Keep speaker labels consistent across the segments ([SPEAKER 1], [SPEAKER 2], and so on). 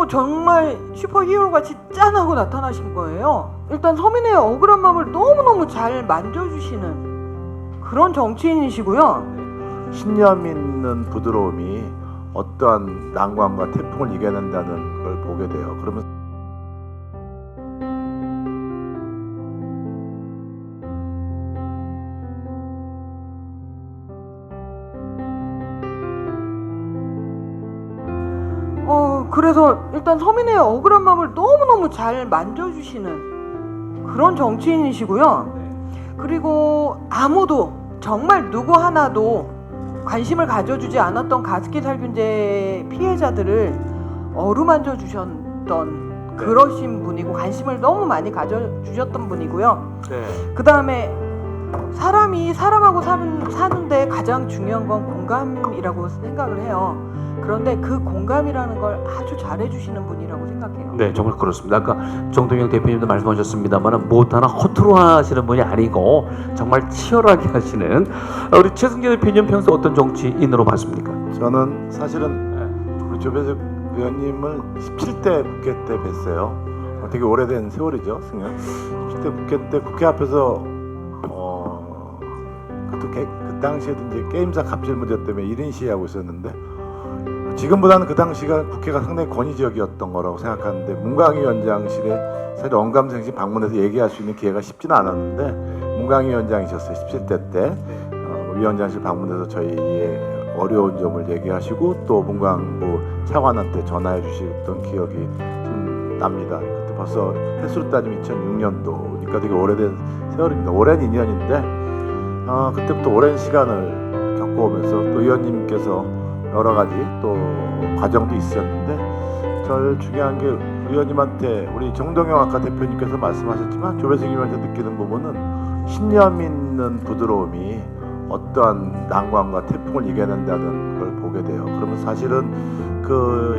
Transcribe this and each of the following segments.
[SPEAKER 1] 정말 슈퍼히어로 같이 짠하고 나타나신 거예요. 일단 서민의 억울한 마음을 너무너무 잘 만져주시는 그런 정치인이시고요.
[SPEAKER 2] 신념 있는 부드러움이 어떠한 난관과 태풍을 이겨낸다는 걸 보게 돼요. 그러면
[SPEAKER 1] 그래서 일단 서민의 억울한 마음을 너무너무 잘 만져주시는 그런 정치인이시고요. 그리고 아무도 정말 누구 하나도 관심을 가져주지 않았던 가습기 살균제 피해자들을 어루만져 주셨던 그러신 분이고 관심을 너무 많이 가져주셨던 분이고요. 그 다음에 사람이 사람하고 사는데 가장 중요한 건 공감이라고 생각을 해요. 그런데 그 공감이라는 걸 아주 잘해주시는 분이라고 생각해요.
[SPEAKER 3] 네, 정말 그렇습니다. 아까 정동영 대표님도 말씀하셨습니다만 못 하나 허투루 하시는 분이 아니고 정말 치열하게 하시는 우리 최승재 대표님 평소 어떤 정치인으로 봤습니까?
[SPEAKER 2] 저는 사실은 우리 조배석 의원님을 17대 국회 때 뵀어요. 되게 오래된 세월이죠. 17대 국회 때 국회 앞에서 그 당시에도 이제 게임사 갑질 문제 때문에 1인 시위하고 있었는데 지금보다는 그 당시가 국회가 상당히 권위적이었던 거라고 생각하는데 문광위원장실에 사실 언감생심 방문해서 얘기할 수 있는 기회가 쉽지는 않았는데 문광위원장이셨어요. 17대 때 위원장실 방문해서 저희의 어려운 점을 얘기하시고 또 문광부 차관한테 전화해 주셨던 기억이 좀 납니다. 그때 벌써 횟수로 따지면 2006년도니까 되게 오래된 세월입니다. 오랜 인연인데 그때부터 오랜 시간을 겪어오면서 또 의원님께서 여러 가지 또 과정도 있었는데 제일 중요한 게 의원님한테 우리 정동영 아까 대표님께서 말씀하셨지만 조배석 의원한테 느끼는 부분은 신념 있는 부드러움이 어떠한 난관과 태풍을 이겨낸다는 걸 보게 돼요. 그러면 사실은 그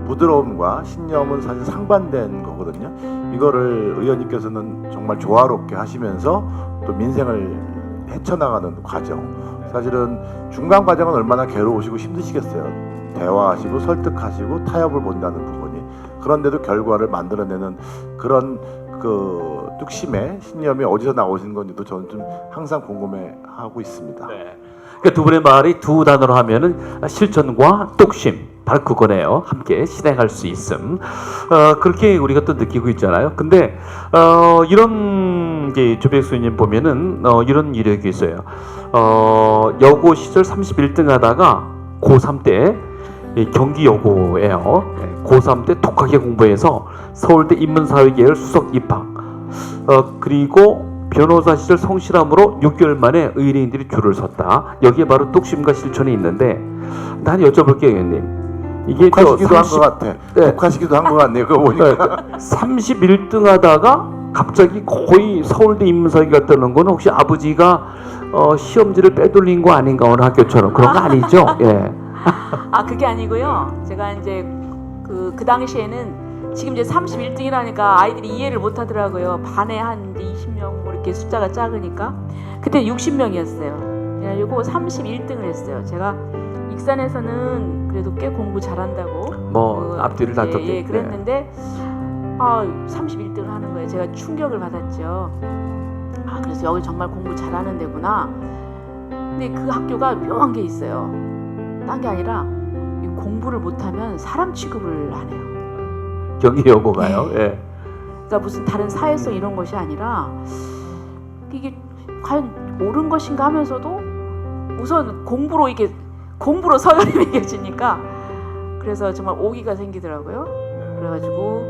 [SPEAKER 2] 부드러움과 신념은 사실 상반된 거거든요. 이거를 의원님께서는 정말 조화롭게 하시면서 또 민생을 헤쳐나가는 과정, 사실은 중간 과정은 얼마나 괴로우시고 힘드시겠어요. 대화하시고 설득하시고 타협을 본다는 부분이. 그런데도 결과를 만들어내는 그런 그 뚝심의 신념이 어디서 나오시는 건지도 저는 좀 항상 궁금해하고 있습니다.
[SPEAKER 3] 네. 그러니까 두 분의 말이 두 단어로 하면은 실천과 뚝심, 바로 그거네요. 함께 실행할 수 있음. 그렇게 우리가 또 느끼고 있잖아요. 근데 이런 게 조백수님 보면은 이런 이력이 있어요. 여고 시절 31등 하다가 고3 때 경기 여고예요. 고3 때 독하게 공부해서 서울대 인문사회계열 수석 입학. 그리고 변호사 시절 성실함으로 6개월 만에 의뢰인들이 줄을 섰다. 여기에 바로 뚝심과 실천이 있는데 난 여쭤볼게요, 의원님. 이게
[SPEAKER 2] 독하시기도 한 것 같아. 독하시기도 한 것 같네요. 그거 보니까
[SPEAKER 3] 31등 하다가 갑자기 거의 서울대 인문사회 갔다는 건 혹시 아버지가 시험지를 빼돌린 거 아닌가 오늘 학교처럼 그런 거 아니죠? 예.
[SPEAKER 4] 그게 아니고요. 제가 이제 그 당시에는 지금 이제 31등이라니까 아이들이 이해를 못 하더라고요. 반에 한 20명 뭐 이렇게 숫자가 작으니까. 그때 60명이었어요. 그래가지고 31등을 했어요. 제가 익산에서는 그래도 꽤 공부 잘한다고
[SPEAKER 3] 뭐 앞뒤를 다퉜겠네.
[SPEAKER 4] 예, 그랬는데 31등을 하는 거예요. 제가 충격을 받았죠. 그래서 여기 정말 공부 잘하는 데구나. 근데 그 학교가 묘한 게 있어요. 딴 게 아니라 공부를 못하면 사람 취급을 안 해요.
[SPEAKER 3] 경기 여고가요.
[SPEAKER 4] 네.
[SPEAKER 3] 예.
[SPEAKER 4] 그러니까 무슨 다른 사회성 이런 것이 아니라 이게 과연 옳은 것인가 하면서도 우선 공부로 서열이 매겨지니까 그래서 정말 오기가 생기더라고요. 그래가지고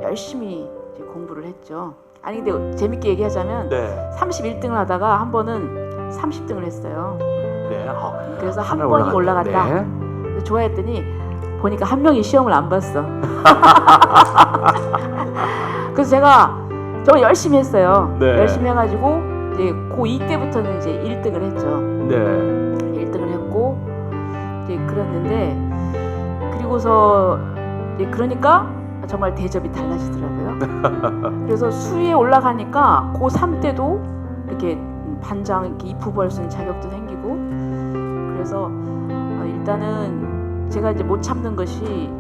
[SPEAKER 4] 열심히 이제 공부를 했죠. 아니 근데 재밌게 얘기하자면 31등을 하다가 한 번은 30등을 했어요.
[SPEAKER 3] 네.
[SPEAKER 4] 그래서 한 번이 올라갔다.
[SPEAKER 3] 네.
[SPEAKER 4] 좋아했더니 보니까 한 명이 시험을 안 봤어. 그래서 제가 정말 열심히 했어요.
[SPEAKER 3] 네.
[SPEAKER 4] 열심히 해가지고 이제 고2 때부터는 이제 1등을 했죠.
[SPEAKER 3] 네.
[SPEAKER 4] 1등을 했고 이제 그랬는데 그리고서 이제 그러니까 정말 대접이 달라지더라고요. 그래서 수위에 올라가니까 고3 때도 이렇게 반장 이렇게 입후보할 수 있는 자격도 생기고 그래서 일단은 제가 이제 못 참는 것이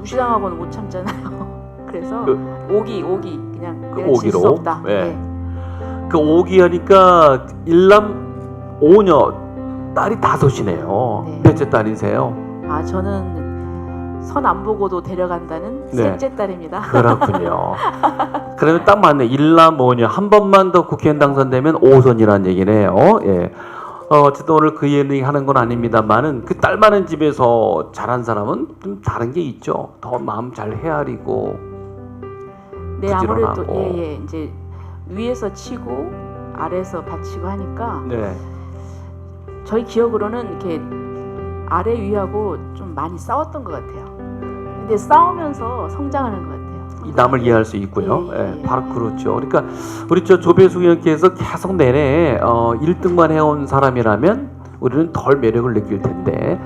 [SPEAKER 4] 무시당하고는 못 참잖아요. 그래서 오기 그냥
[SPEAKER 3] 그
[SPEAKER 4] 내가 질 수
[SPEAKER 3] 오기로?
[SPEAKER 4] 없다.
[SPEAKER 3] 네.
[SPEAKER 4] 네.
[SPEAKER 3] 그 오기 하니까 일남 5녀 딸이 5이네요.
[SPEAKER 4] 네.
[SPEAKER 3] 몇째 딸이세요?
[SPEAKER 4] 아 저는 선 안 보고도 데려간다는
[SPEAKER 3] 네.
[SPEAKER 4] 셋째 딸입니다.
[SPEAKER 3] 그렇군요. 그러면 딱 맞네. 일남 5녀 한 번만 더 국회의원 당선되면 5선이라는 얘기네요. 예. 어쨌든 오늘 그 얘기 하는 건 아닙니다만은 그 딸 많은 집에서 자란 사람은 좀 다른 게 있죠. 더 마음 잘 헤아리고.
[SPEAKER 4] 네 아무래도
[SPEAKER 3] 부지런하고.
[SPEAKER 4] 예예 이제 위에서 치고 아래에서 받치고 하니까
[SPEAKER 3] 네.
[SPEAKER 4] 저희 기억으로는 이렇게 아래 위하고 좀 많이 싸웠던 것 같아요. 근데 싸우면서 성장하는 것 같아요.
[SPEAKER 3] 이 남을 이해할 수 있고요.
[SPEAKER 4] 예, 예,
[SPEAKER 3] 예, 바로 그렇죠. 그러니까 우리 저 조배수 의원께서 계속 내내 1등만 해온 사람이라면 우리는 덜 매력을 느낄 텐데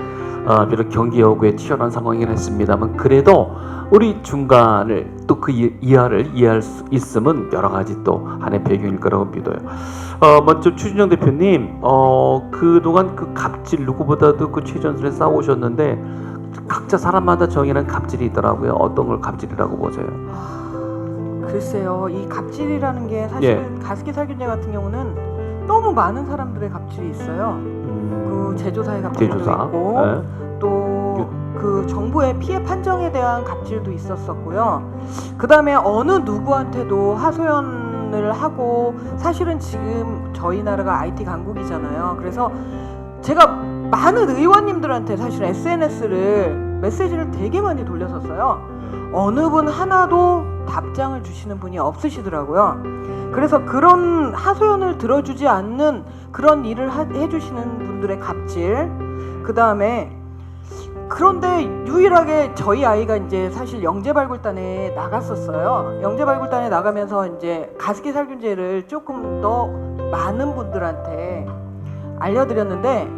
[SPEAKER 3] 비록 경기 여고에 치열한 상황이긴 했습니다만 그래도 우리 중간을 또 그 이하를 이해할 수 있음은 여러 가지 또 한해 배경일 거라고 믿어요. 먼저 추진영 대표님, 그동안 그 갑질 누구보다도 그 최전선에 싸우셨는데 각자 사람마다 정의는 갑질이 있더라고요. 어떤 걸 갑질이라고 보세요?
[SPEAKER 1] 글쎄요, 이 갑질이라는 게 사실은 가습기 살균제 같은 경우는 너무 많은 사람들의 갑질이 있어요. 그 제조사의 갑질도
[SPEAKER 3] 제조사.
[SPEAKER 1] 있고
[SPEAKER 3] 네.
[SPEAKER 1] 또 그 정부의 피해 판정에 대한 갑질도 있었었고요. 그 다음에 어느 누구한테도 하소연을 하고 사실은 지금 저희 나라가 IT 강국이잖아요. 그래서 제가 많은 의원님들한테 사실 SNS를 메시지를 되게 많이 돌렸었어요. 어느 분 하나도 답장을 주시는 분이 없으시더라고요. 그래서 그런 하소연을 들어주지 않는 그런 일을 해주시는 분들의 갑질, 그 다음에 그런데 유일하게 저희 아이가 이제 사실 영재발굴단에 나갔었어요. 영재발굴단에 나가면서 이제 가습기 살균제를 조금 더 많은 분들한테 알려드렸는데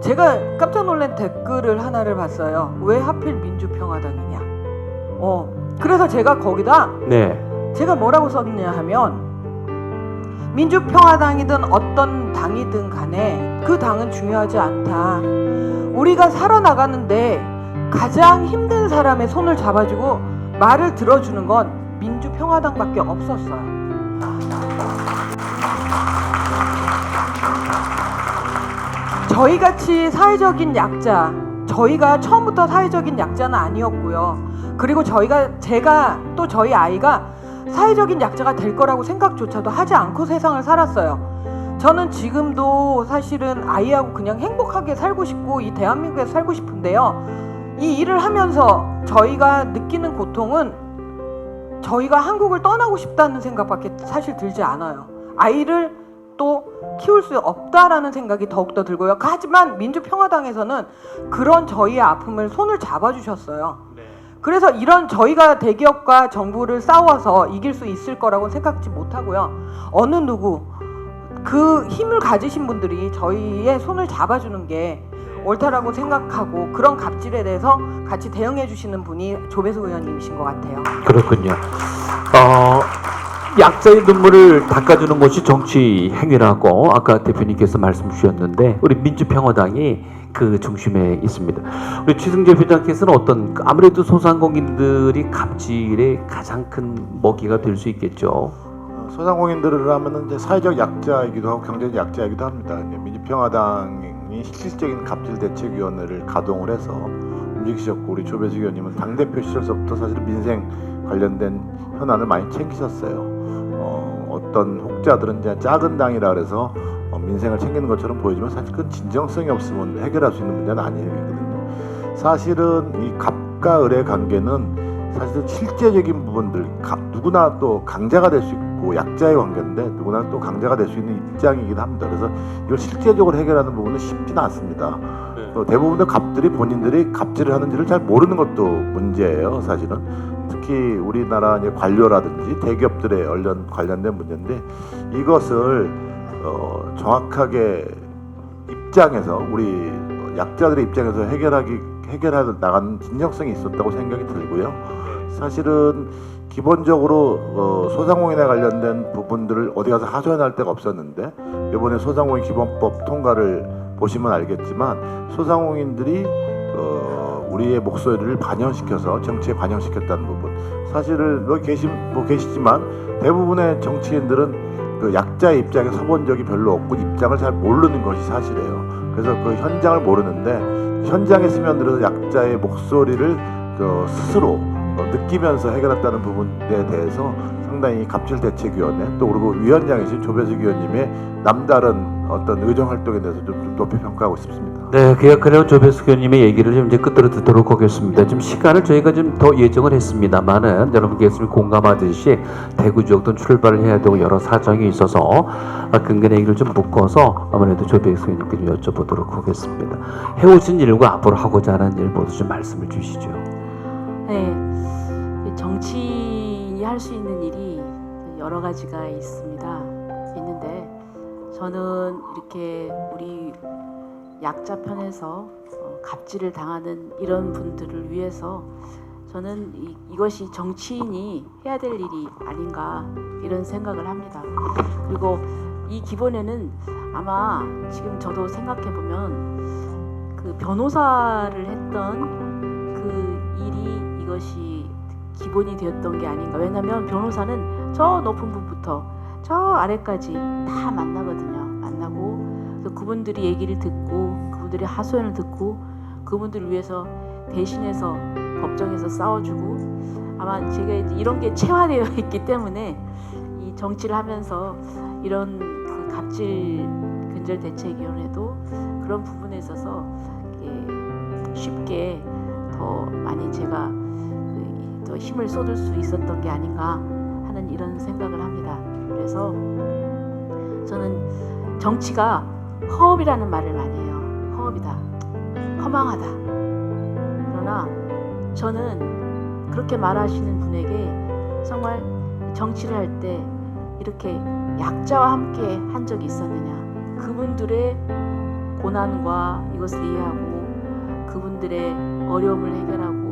[SPEAKER 1] 제가 깜짝 놀란 댓글을 하나를 봤어요. 왜 하필 민주평화당이냐. 그래서 제가 거기다
[SPEAKER 3] 네.
[SPEAKER 1] 제가 뭐라고 썼냐 하면 민주평화당이든 어떤 당이든 간에 그 당은 중요하지 않다. 우리가 살아나가는데 가장 힘든 사람의 손을 잡아주고 말을 들어주는 건 민주평화당밖에 없었어요. 저희같이 사회적인 약자, 저희가 처음부터 사회적인 약자는 아니었고요. 그리고 제가 또 저희 아이가 사회적인 약자가 될 거라고 생각조차도 하지 않고 세상을 살았어요. 저는 지금도 사실은 아이하고 그냥 행복하게 살고 싶고 이 대한민국에서 살고 싶은데요. 이 일을 하면서 저희가 느끼는 고통은 저희가 한국을 떠나고 싶다는 생각밖에 사실 들지 않아요. 아이를 또 키울 수 없다라는 생각이 더욱더 들고요. 하지만 민주평화당에서는 그런 저희의 아픔을 손을 잡아주셨어요. 그래서 이런 저희가 대기업과 정부를 싸워서 이길 수 있을 거라고 생각지 못하고요. 어느 누구 그 힘을 가지신 분들이 저희의 손을 잡아주는 게 옳다라고 생각하고 그런 갑질에 대해서 같이 대응해 주시는 분이 조배수 의원님이신 것 같아요.
[SPEAKER 3] 그렇군요. 약자의 눈물을 닦아주는 것이 정치 행위라고 아까 대표님께서 말씀 주셨는데 우리 민주평화당이 그 중심에 있습니다. 우리 최승재 회장께서는 어떤 아무래도 소상공인들이 갑질의 가장 큰 먹이가 될 수 있겠죠.
[SPEAKER 2] 소상공인들을 하면은 이제 사회적 약자이기도 하고 경제적 약자이기도 합니다. 이제 민주평화당이 실질적인 갑질대책위원회를 가동을 해서 움직이셨고 우리 조배수 의원님은 당대표 시절서부터 사실 민생 관련된 현안을 많이 챙기셨어요. 어떤 혹자들은 이제 작은 당이라 그래서 민생을 챙기는 것처럼 보이지만 사실 그건 진정성이 없으면 해결할 수 있는 문제는 아니거든요. 사실은 이 갑과 을의 관계는 사실은 실제적인 부분들 누구나 또 강자가 될 수 있고 약자의 관계인데 누구나 또 강자가 될 수 있는 입장이긴 합니다. 그래서 이걸 실제적으로 해결하는 부분은 쉽지는 않습니다. 대부분의 갑들이 본인들이 갑질을 하는지를 잘 모르는 것도 문제예요. 사실은 특히 우리나라 이제 관료라든지 대기업들에 관련된 문제인데 이것을 정확하게 입장에서 우리 약자들의 입장에서 해결해 나가는 진정성이 있었다고 생각이 들고요. 사실은 기본적으로 소상공인에 관련된 부분들을 어디 가서 하소연할 데가 없었는데 이번에 소상공인 기본법 통과를 보시면 알겠지만 소상공인들이 우리의 목소리를 반영시켜서 정치에 반영시켰다는 부분. 사실은 계시지만 대부분의 정치인들은 그 약자의 입장에 서본 적이 별로 없고 입장을 잘 모르는 것이 사실이에요. 그래서 그 현장을 모르는데 현장에 스며들어서 약자의 목소리를 스스로 느끼면서 해결했다는 부분에 대해서 상당히 갑질대책위원회 또 그리고 위원장이신 조배석 위원님의 남다른 어떤 의정 활동에 대해서 좀 높이 평가하고 싶습니다.
[SPEAKER 3] 네, 그래요. 조배석 의원님의 얘기를 좀 이제 끝으로 듣도록 하겠습니다. 지금 시간을 저희가 좀 더 예정을 했습니다만은 여러분께서 공감하듯이 대구 지역도 출발을 해야 되고 여러 사정이 있어서 근간의 얘기를 좀 묶어서 아무래도 조배석 의원님께 좀 여쭤보도록 하겠습니다. 해오신 일과 앞으로 하고자 하는 일 모두 좀 말씀을 주시죠.
[SPEAKER 4] 네, 정치인이 할 수 있는 일이 여러 가지가 있는데 저는 이렇게 우리 약자 편에서 갑질을 당하는 이런 분들을 위해서 저는 이것이 정치인이 해야 될 일이 아닌가 이런 생각을 합니다. 그리고 이 기본에는 아마 지금 저도 생각해 보면 그 변호사를 했던 그 일이 이것이 기본이 되었던 게 아닌가. 왜냐하면 변호사는 저 높은 분부터 저 아래까지 다 만나거든요. 만나고 그분들이 얘기를 듣고 그분들의 하소연을 듣고 그분들을 위해서 대신해서 법정에서 싸워주고 아마 제가 이런 게 체화되어 있기 때문에 이 정치를 하면서 이런 그 갑질 근절대책위원회도 그런 부분에 있어서 쉽게 더 많이 제가 더 힘을 쏟을 수 있었던 게 아닌가 하는 이런 생각을 합니다. 그래서 저는 정치가 허업이라는 말을 많이 해요. 허업이다. 허망하다. 그러나 저는 그렇게 말하시는 분에게 정말 정치를 할 때 이렇게 약자와 함께 한 적이 있었느냐. 그분들의 고난과 이것을 이해하고 그분들의 어려움을 해결하고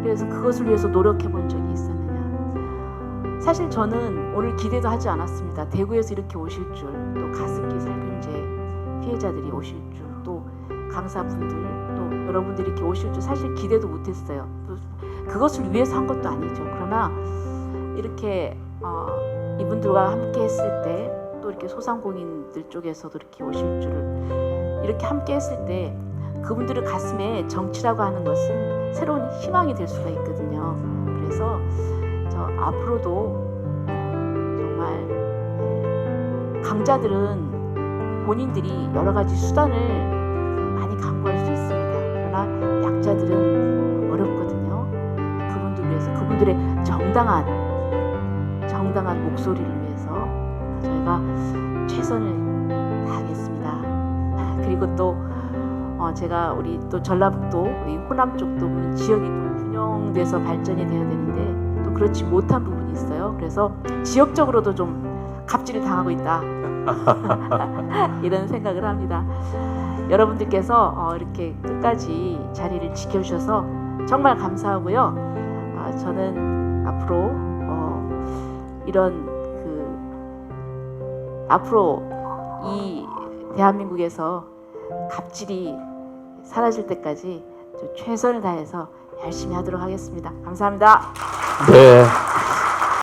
[SPEAKER 4] 그래서 그것을 위해서 노력해 본 적이 있었느냐. 사실 저는 오늘 기대도 하지 않았습니다. 대구에서 이렇게 오실 줄, 또 가습기 살균제 피해자들이 오실 줄, 또 강사분들, 또 여러분들이 이렇게 오실 줄 사실 기대도 못했어요. 또 그것을 위해서 한 것도 아니죠. 그러나 이렇게 이분들과 함께 했을 때, 또 이렇게 소상공인들 쪽에서도 이렇게 오실 줄을 이렇게 함께 했을 때 그분들의 가슴에 정치라고 하는 것은 새로운 희망이 될 수가 있거든요. 그래서 저 앞으로도 정말 강자들은 본인들이 여러 가지 수단을 많이 강구할 수 있습니다. 그러나 약자들은 어렵거든요. 그분들 위해서 그분들의 정당한 목소리를 위해서 저희가 최선을 다하겠습니다. 그리고 또 제가 우리 또 전라북도 이 호남 쪽도 지역이 또 균형돼서 발전이 돼야 되는데 또 그렇지 못한 부분이 있어요. 그래서 지역적으로도 좀 갑질을 당하고 있다 이런 생각을 합니다. 여러분들께서 이렇게 끝까지 자리를 지켜주셔서 정말 감사하고요. 저는 앞으로 앞으로 이 대한민국에서 갑질이 사라질 때까지 최선을 다해서 열심히 하도록 하겠습니다. 감사합니다.
[SPEAKER 3] 네.